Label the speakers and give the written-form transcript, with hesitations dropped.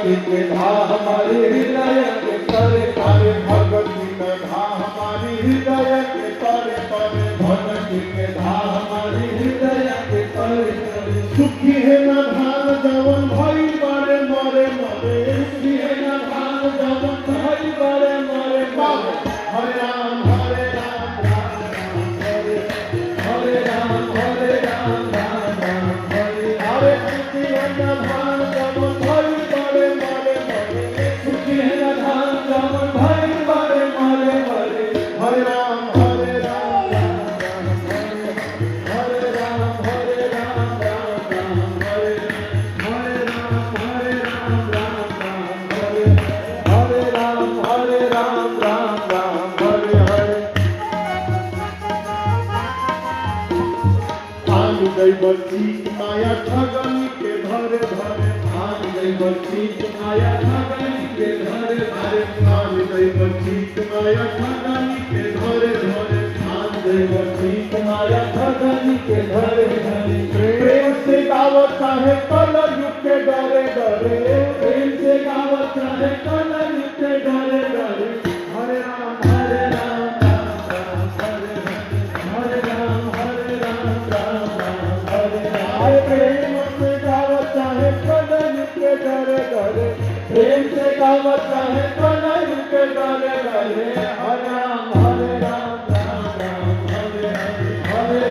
Speaker 1: भगवती के धा हमारे हृदय के तरे तरे भगवती के धा हमारी हृदय के तरे तरे भगवती के धा हमारी हृदय के तरे तरे सुखी है न धान जवन भाई बारे मरे मरे सुखी है न धान जवन भाई बारे मरे मरे हरे राम हरे राम राम राम हरे राम हरे राम राम राम हरे हरे सुखी है न धान जवन भाई बारे मरे मरे सुखी है न धान जवन भाई बारे मरे मरे हरे राम हरे राम राम राम हरे राम हरे राम राम राम हरे राम हरे राम राम राम हरे राम हरे राम राम राम हरे हरे आन गई बच्ची माया ठगनी के धरे धरे आन गई बच्ची माया ठगनी के धरे धरे आन गई बच्ची माया ठगनी के धरे धरे आन गई बच्ची माया ठगनी के धरे धरे प्रेम से गावता है कलयुग के डरे डरे प्रेम से गावता है कलयुग के डरे डरे हरे राम राम राम हरे राम हरे राम राम हरे राम प्रेम से गावता है कलयुग के डरे डरे प्रेम से गावता है कलयुग के डरे डरे हरे राम